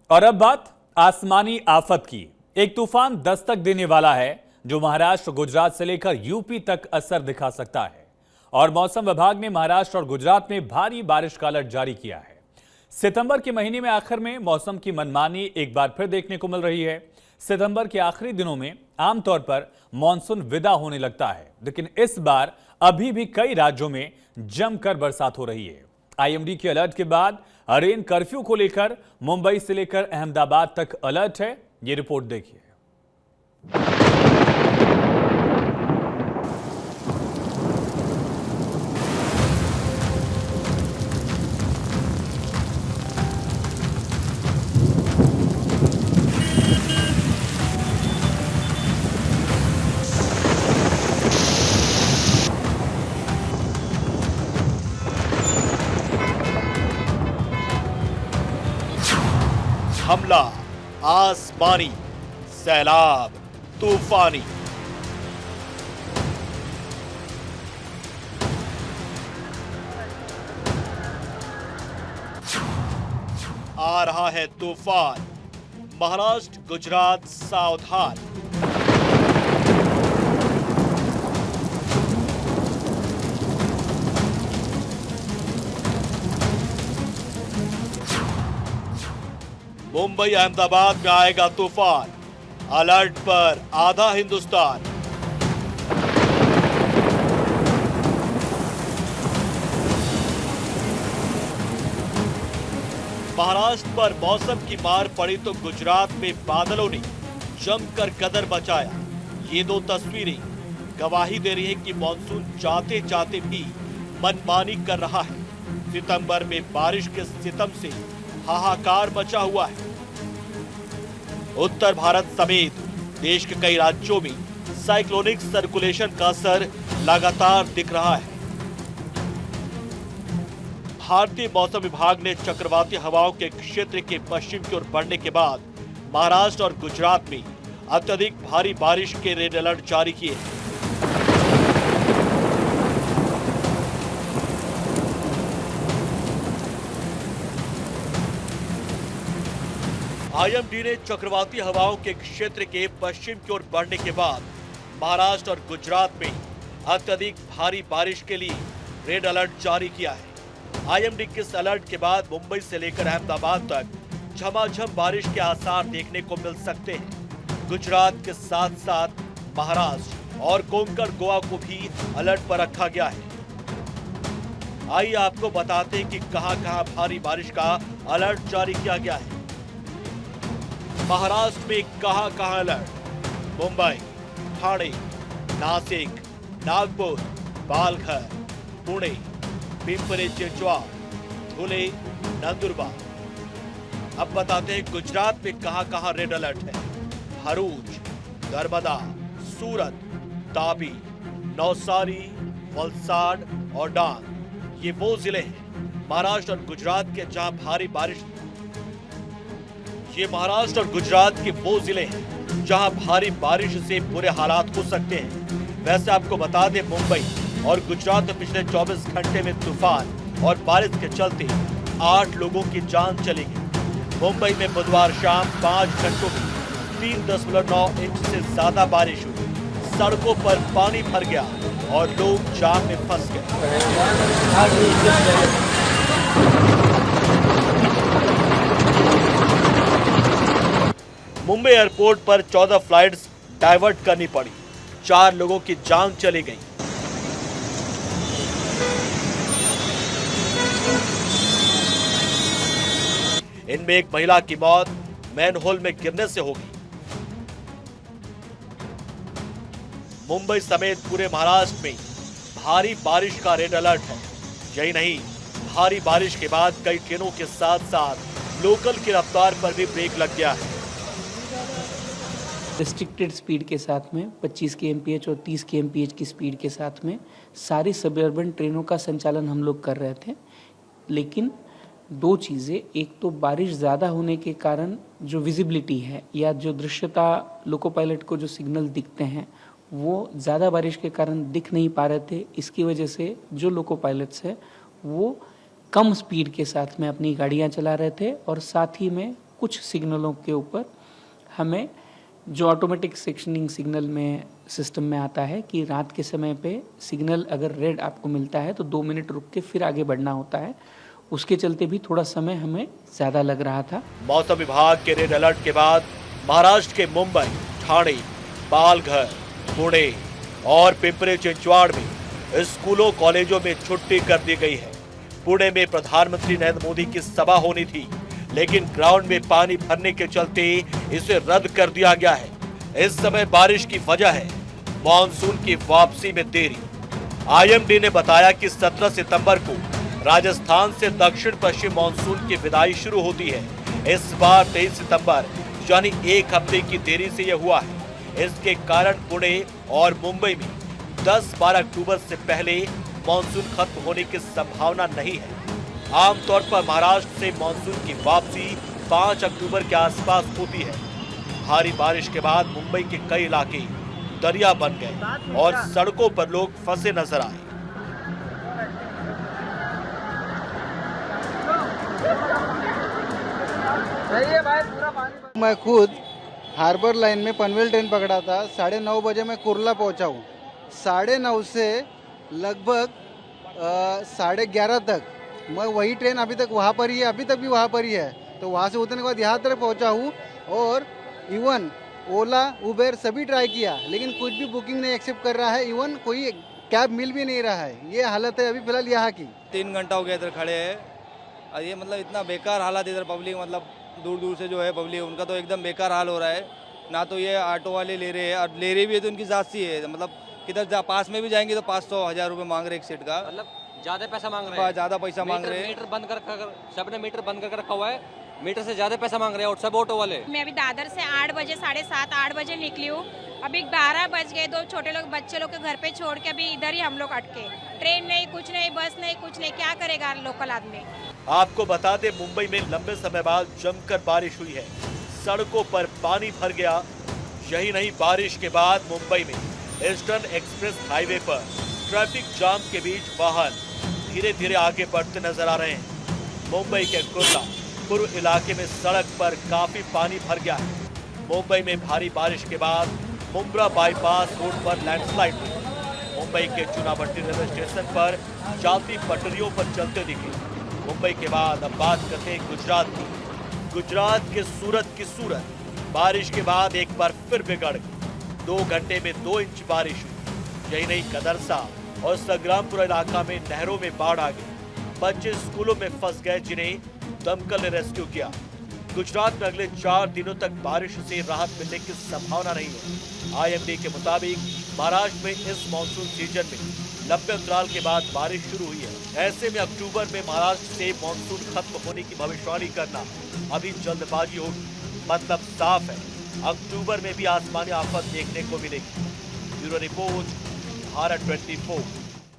और अब बात आसमानी आफत की। एक तूफान दस्तक देने वाला है जो महाराष्ट्र गुजरात से लेकर यूपी तक असर दिखा सकता है। और मौसम विभाग ने महाराष्ट्र और गुजरात में भारी बारिश का अलर्ट जारी किया है। सितंबर के महीने में आखिर में मौसम की मनमानी एक बार फिर देखने को मिल रही है। सितंबर के आखिरी दिनों में आमतौर पर मानसून विदा होने लगता है, लेकिन इस बार अभी भी कई राज्यों में जमकर बरसात हो रही है। आईएमडी के अलर्ट के बाद रेन कर्फ्यू को लेकर मुंबई से लेकर अहमदाबाद तक अलर्ट है। ये रिपोर्ट देखिए। हमला, आसमानी, सैलाब, तूफानी। आ रहा है तूफान, महाराष्ट्र गुजरात सावधान। मुंबई अहमदाबाद में आएगा तूफान, अलर्ट पर आधा हिंदुस्तान। महाराष्ट्र पर मौसम की मार पड़ी तो गुजरात में बादलों ने जमकर कदर बचाया। ये दो तस्वीरें गवाही दे रही है कि मानसून चाहते चाहते भी मनमानी कर रहा है। सितंबर में बारिश के सितम से हाहाकार मचा हुआ है। उत्तर भारत समेत देश के कई राज्यों में साइक्लोनिक सर्कुलेशन का असर लगातार दिख रहा है। भारतीय मौसम विभाग ने चक्रवाती हवाओं के क्षेत्र के पश्चिम की ओर बढ़ने के बाद महाराष्ट्र और गुजरात में अत्यधिक भारी बारिश के रेड अलर्ट जारी किए हैं। आईएमडी ने चक्रवाती हवाओं के क्षेत्र के पश्चिम की ओर बढ़ने के बाद महाराष्ट्र और गुजरात में अत्यधिक भारी बारिश के लिए रेड अलर्ट जारी किया है। आईएमडी के इस अलर्ट के बाद मुंबई से लेकर अहमदाबाद तक झमाझम बारिश के आसार देखने को मिल सकते हैं। गुजरात के साथ साथ महाराष्ट्र और कोंकण गोवा को भी अलर्ट पर रखा गया है। आइए आपको बताते हैं कि कहां-कहां भारी बारिश का अलर्ट जारी किया गया है। महाराष्ट्र में कहां-कहां अलर्ट? मुंबई, ठाणे, नासिक, नागपुर, पालघर, पुणे, पिंपरी चिंचवड, धुले, नंदुरबार। अब बताते हैं गुजरात में कहां-कहां रेड अलर्ट है। भरूच, नर्मदा, सूरत, तापी, नवसारी, वलसाड और डांग। ये वो जिले हैं महाराष्ट्र और गुजरात के जहां भारी बारिश ये महाराष्ट्र और गुजरात के वो जिले हैं जहां भारी बारिश से बुरे हालात हो सकते हैं। वैसे आपको बता दें, मुंबई और गुजरात में पिछले 24 घंटे में तूफान और बारिश के चलते 8 लोगों की जान चली गई। मुंबई में बुधवार शाम 5 घंटों में 3.9 इंच से ज्यादा बारिश हुई। सड़कों पर पानी भर गया और लोग जाम में फंस गए। मुंबई एयरपोर्ट पर 14 फ्लाइट्स डाइवर्ट करनी पड़ी। 4 लोगों की जान चली गई। इनमें एक महिला की मौत मैनहोल में गिरने से हो गई। मुंबई समेत पूरे महाराष्ट्र में भारी बारिश का रेड अलर्ट है। यही नहीं, भारी बारिश के बाद कई ट्रेनों के साथ साथ लोकल की रफ्तार पर भी ब्रेक लग गया है। रिस्ट्रिक्टेड स्पीड के साथ में 25 kmph और 30 kmph की स्पीड के साथ में सारी सबअर्बन ट्रेनों का संचालन हम लोग कर रहे थे। लेकिन दो चीज़ें, एक तो बारिश ज़्यादा होने के कारण जो विजिबिलिटी है या जो दृश्यता लोको पायलट को जो सिग्नल दिखते हैं वो ज़्यादा बारिश के कारण दिख नहीं पा रहे थे। इसकी वजह से जो लोको पायलट्स है वो कम स्पीड के साथ में अपनी गाड़ियां चला रहे थे और साथ ही में कुछ सिग्नलों के ऊपर हमें जो ऑटोमेटिक सेक्शनिंग सिग्नल में सिस्टम में आता है कि रात के समय पे सिग्नल अगर रेड आपको मिलता है तो 2 मिनट रुक के फिर आगे बढ़ना होता है, उसके चलते भी थोड़ा समय हमें ज़्यादा लग रहा था। मौसम विभाग के रेड अलर्ट के बाद महाराष्ट्र के मुंबई, ठाणे, पालघर, पुणे और पिंपरी चिंचवड़ में स्कूलों कॉलेजों में छुट्टी कर दी गई है। पुणे में प्रधानमंत्री नरेंद्र मोदी की सभा होनी थी, लेकिन ग्राउंड में पानी भरने के चलते इसे रद्द कर दिया गया है। इस समय बारिश की वजह है मॉनसून की वापसी में देरी। आईएमडी ने बताया कि 17 सितंबर को राजस्थान से दक्षिण पश्चिम मॉनसून की विदाई शुरू होती है। इस बार 23 सितंबर यानी एक हफ्ते की देरी से यह हुआ है। इसके कारण पुणे और मुंबई में 10-12 अक्टूबर से पहले मॉनसून खत्म होने की संभावना नहीं है। आमतौर पर महाराष्ट्र से मॉनसून की वापसी 5 अक्टूबर के आसपास होती है। भारी बारिश के बाद मुंबई के कई इलाके दरिया बन गए और सड़कों पर लोग फंसे नजर आए। मैं खुद हार्बर लाइन में पनवेल ट्रेन पकड़ा था। 9:30 बजे मैं कुर्ला पहुंचा हूँ। 9:30 से लगभग 11:30 तक मैं वही ट्रेन अभी तक वहाँ पर ही है, अभी तक भी वहाँ पर ही है। तो वहाँ से उतरने के बाद यहाँ तक पहुँचा हूँ और इवन ओला उबेर सभी ट्राई किया, लेकिन कुछ भी बुकिंग नहीं एक्सेप्ट कर रहा है। इवन कोई कैब मिल भी नहीं रहा है। ये हालत है अभी फिलहाल यहाँ की। 3 घंटा हो गया इधर खड़े हैं और ये मतलब इतना बेकार हालत इधर पब्लिक, मतलब दूर दूर से जो है पब्लिक, उनका तो एकदम बेकार हाल हो रहा है। ना तो ये ऑटो वाले ले रहे हैं और ले रहे भी है तो उनकी जाती है, मतलब किधर पास में भी जाएंगे तो 500-1000 रुपये मांग रहे एक सीट का, मतलब ज़्यादा पैसा मांग रहे हैं। ज़्यादा पैसा मांग रहे हैं। मीटर बंद कर सबने मीटर बंद कर रखा हुआ है, मीटर से ज़्यादा पैसा मांग रहे हैं और सब ऑटो वाले। मैं अभी दादर से 8 बजे 7:30-8 बजे निकली हूँ। अभी 12 बज गए। 2 छोटे लोग बच्चे लोग के घर पे छोड़ के अभी इधर ही हम लोग अटके। ट्रेन नहीं, कुछ नहीं, बस नहीं, कुछ नहीं। क्या करेगा लोकल आदमी। आपको बता दें, मुंबई में लंबे समय बाद जमकर बारिश हुई है। सड़कों पर पानी भर गया। यही नहीं, बारिश के बाद मुंबई में ईस्टर्न एक्सप्रेस हाईवे पर ट्रैफिक जाम के बीच वाहन धीरे धीरे आगे बढ़ते नजर आ रहे हैं। मुंबई के कुर्ला पूर्व इलाके में सड़क पर काफी पानी भर गया है। मुंबई में भारी बारिश के बाद मुंब्रा बाईपास रोड पर लैंडस्लाइड हुई। मुंबई के चुनाभट्टी रेलवे स्टेशन पर चलती पटरियों पर चलते दिखे। मुंबई के बाद अब बात करते हैं गुजरात की। गुजरात के सूरत की सूरत बारिश के बाद एक बार फिर बिगड़ गई। 2 घंटे में 2 इंच बारिश हुई। यही नहीं, कदरसा और संग्रामपुरा इलाका में नहरों में बाढ़ आ गई। बच्चे स्कूलों में फंस गए, जिन्हें दमकल ने रेस्क्यू किया। गुजरात में अगले 4 दिनों तक बारिश से राहत मिलने की संभावना नहीं है। आईएमडी के मुताबिक महाराष्ट्र में इस मानसून सीजन में लंबे अंतराल के बाद बारिश शुरू हुई है। ऐसे में अक्टूबर में महाराष्ट्र से मानसून खत्म होने की भविष्यवाणी करना अभी जल्दबाजी होगी। मतलब साफ है, अक्टूबर में भी आसमानी आफत देखने को मिलेगी। Bureau report, Bharat 24।